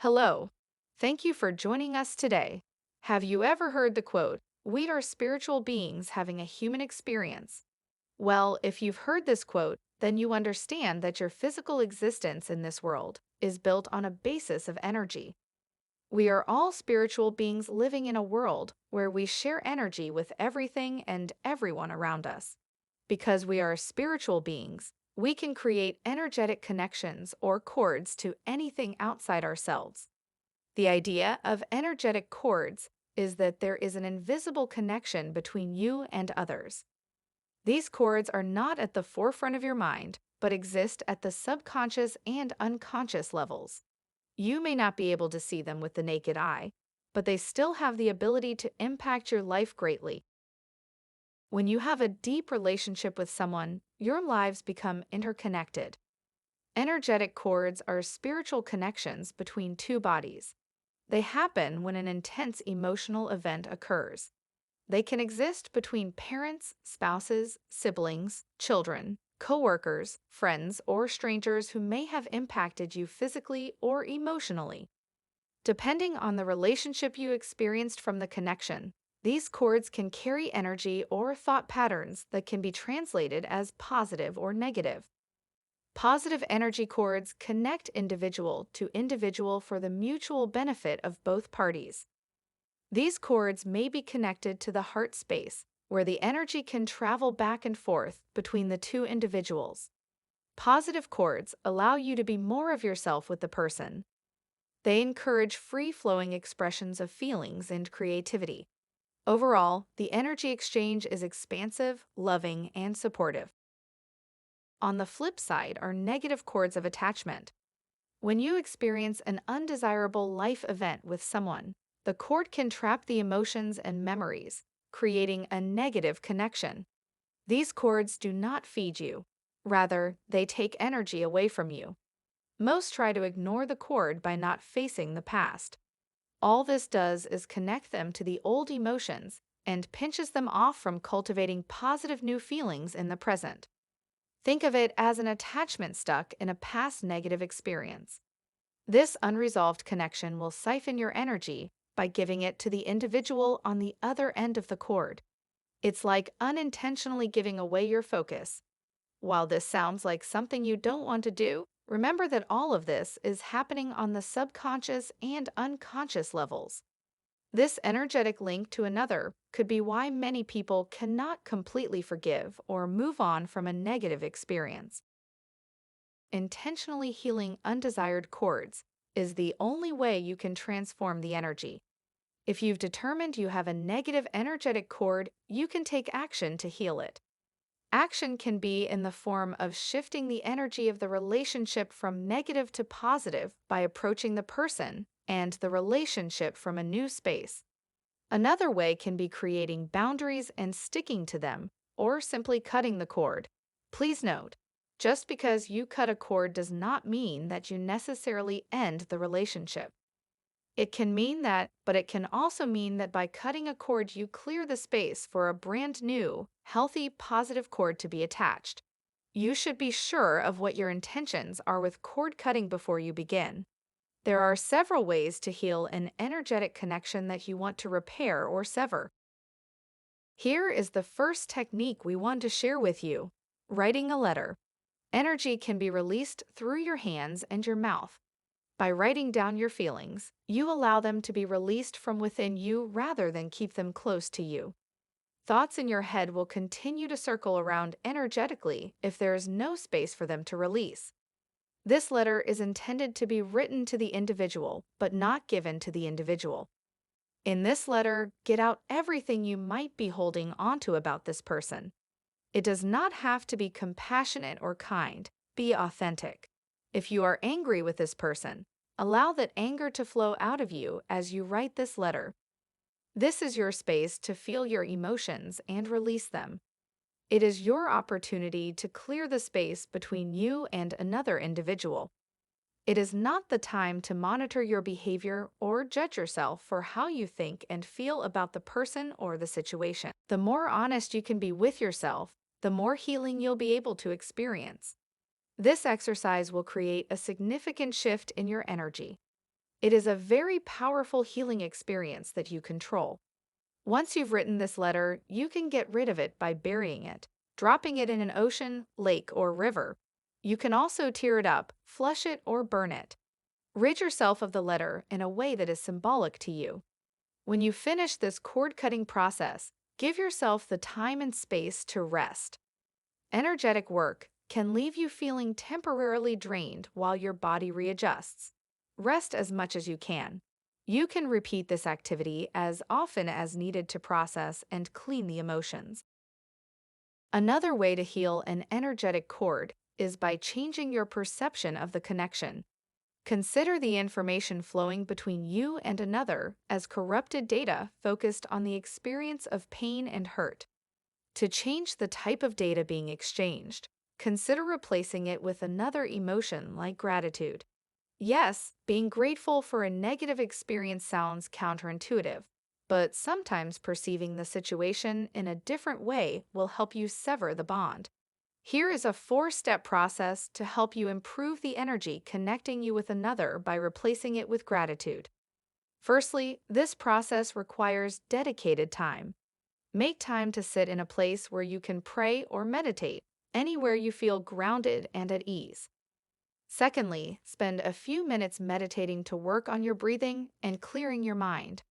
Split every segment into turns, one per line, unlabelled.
Hello. Thank you for joining us today. Have you ever heard the quote, "We are spiritual beings having a human experience"? Well, if you've heard this quote, then you understand that your physical existence in this world is built on a basis of energy. We are all spiritual beings living in a world where we share energy with everything and everyone around us. Because we are spiritual beings, we can create energetic connections or chords to anything outside ourselves. The idea of energetic chords is that there is an invisible connection between you and others. These chords are not at the forefront of your mind, but exist at the subconscious and unconscious levels. You may not be able to see them with the naked eye, but they still have the ability to impact your life greatly. When you have a deep relationship with someone, your lives become interconnected. Energetic chords are spiritual connections between two bodies. They happen when an intense emotional event occurs. They can exist between parents, spouses, siblings, children, coworkers, friends, or strangers who may have impacted you physically or emotionally. Depending on the relationship you experienced from the connection, these chords can carry energy or thought patterns that can be translated as positive or negative. Positive energy chords connect individual to individual for the mutual benefit of both parties. These chords may be connected to the heart space, where the energy can travel back and forth between the two individuals. Positive chords allow you to be more of yourself with the person. They encourage free-flowing expressions of feelings and creativity. Overall, the energy exchange is expansive, loving, and supportive. On the flip side are negative chords of attachment. When you experience an undesirable life event with someone, the cord can trap the emotions and memories, creating a negative connection. These cords do not feed you. Rather, they take energy away from you. Most try to ignore the cord by not facing the past. All this does is connect them to the old emotions and pinches them off from cultivating positive new feelings in the present. Think of it as an attachment stuck in a past negative experience. This unresolved connection will siphon your energy by giving it to the individual on the other end of the cord. It's like unintentionally giving away your focus. While this sounds like something you don't want to do, remember that all of this is happening on the subconscious and unconscious levels. This energetic link to another could be why many people cannot completely forgive or move on from a negative experience. Intentionally healing undesired cords is the only way you can transform the energy. If you've determined you have a negative energetic cord, you can take action to heal it. Action can be in the form of shifting the energy of the relationship from negative to positive by approaching the person and the relationship from a new space. Another way can be creating boundaries and sticking to them, or simply cutting the cord. Please note, just because you cut a cord does not mean that you necessarily end the relationship. It can mean that, but it can also mean that by cutting a cord, you clear the space for a brand new, healthy, positive cord to be attached. You should be sure of what your intentions are with cord cutting before you begin. There are several ways to heal an energetic connection that you want to repair or sever. Here is the first technique we want to share with you: writing a letter. Energy can be released through your hands and your mouth. By writing down your feelings, you allow them to be released from within you rather than keep them close to you. Thoughts in your head will continue to circle around energetically if there is no space for them to release. This letter is intended to be written to the individual, but not given to the individual. In this letter, get out everything you might be holding onto about this person. It does not have to be compassionate or kind. Be authentic. If you are angry with this person, allow that anger to flow out of you as you write this letter. This is your space to feel your emotions and release them. It is your opportunity to clear the space between you and another individual. It is not the time to monitor your behavior or judge yourself for how you think and feel about the person or the situation. The more honest you can be with yourself, the more healing you'll be able to experience. This exercise will create a significant shift in your energy. It is a very powerful healing experience that you control. Once you've written this letter, you can get rid of it by burying it, dropping it in an ocean, lake, or river. You can also tear it up, flush it, or burn it. Rid yourself of the letter in a way that is symbolic to you. When you finish this cord-cutting process, give yourself the time and space to rest. Energetic work can leave you feeling temporarily drained while your body readjusts. Rest as much as you can. You can repeat this activity as often as needed to process and clean the emotions. Another way to heal an energetic cord is by changing your perception of the connection. Consider the information flowing between you and another as corrupted data focused on the experience of pain and hurt. To change the type of data being exchanged, consider replacing it with another emotion like gratitude. Yes, being grateful for a negative experience sounds counterintuitive, but sometimes perceiving the situation in a different way will help you sever the bond. Here is a 4-step process to help you improve the energy connecting you with another by replacing it with gratitude. Firstly, this process requires dedicated time. Make time to sit in a place where you can pray or meditate, anywhere you feel grounded and at ease. Secondly, spend a few minutes meditating to work on your breathing and clearing your mind.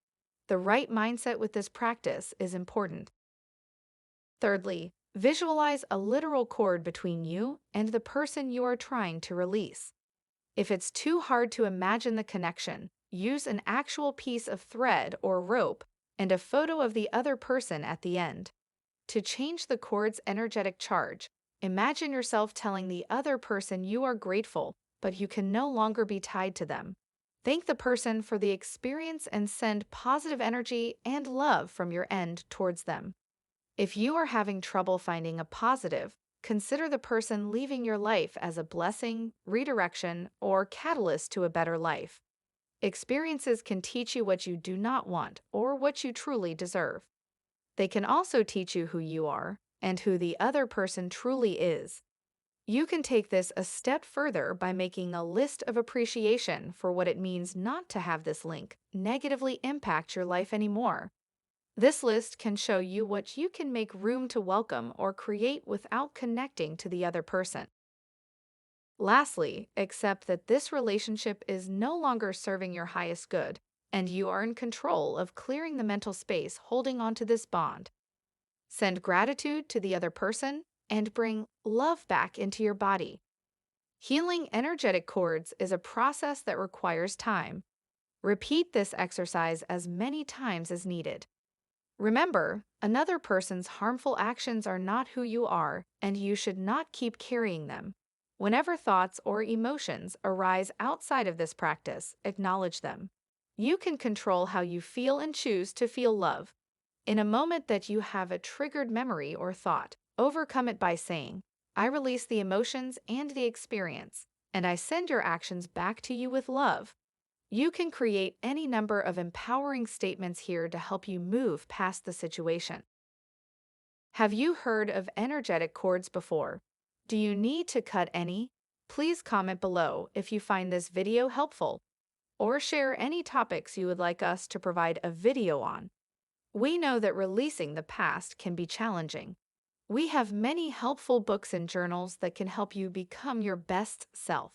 The right mindset with this practice is important. Thirdly, visualize a literal cord between you and the person you are trying to release. If it's too hard to imagine the connection, use an actual piece of thread or rope and a photo of the other person at the end. To change the cord's energetic charge, imagine yourself telling the other person you are grateful, but you can no longer be tied to them. Thank the person for the experience and send positive energy and love from your end towards them. If you are having trouble finding a positive, consider the person leaving your life as a blessing, redirection, or catalyst to a better life. Experiences can teach you what you do not want or what you truly deserve. They can also teach you who you are and who the other person truly is. You can take this a step further by making a list of appreciation for what it means not to have this link negatively impact your life anymore. This list can show you what you can make room to welcome or create without connecting to the other person. Lastly, accept that this relationship is no longer serving your highest good, and you are in control of clearing the mental space holding on to this bond. Send gratitude to the other person and bring love back into your body. Healing energetic cords is a process that requires time. Repeat this exercise as many times as needed. Remember, another person's harmful actions are not who you are, and you should not keep carrying them. Whenever thoughts or emotions arise outside of this practice, acknowledge them. You can control how you feel and choose to feel love. In a moment that you have a triggered memory or thought, overcome it by saying, "I release the emotions and the experience, and I send your actions back to you with love." You can create any number of empowering statements here to help you move past the situation. Have you heard of energetic cords before? Do you need to cut any? Please comment below if you find this video helpful, or share any topics you would like us to provide a video on. We know that releasing the past can be challenging. We have many helpful books and journals that can help you become your best self.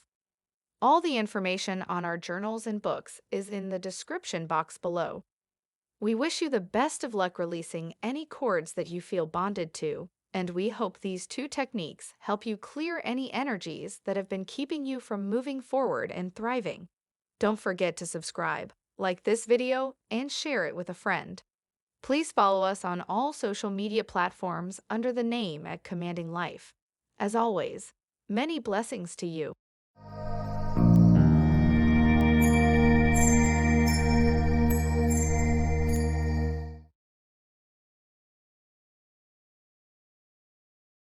All the information on our journals and books is in the description box below. We wish you the best of luck releasing any cords that you feel bonded to, and we hope these 2 techniques help you clear any energies that have been keeping you from moving forward and thriving. Don't forget to subscribe, like this video, and share it with a friend. Please follow us on all social media platforms under the name at Commanding Life. As always, many blessings to you.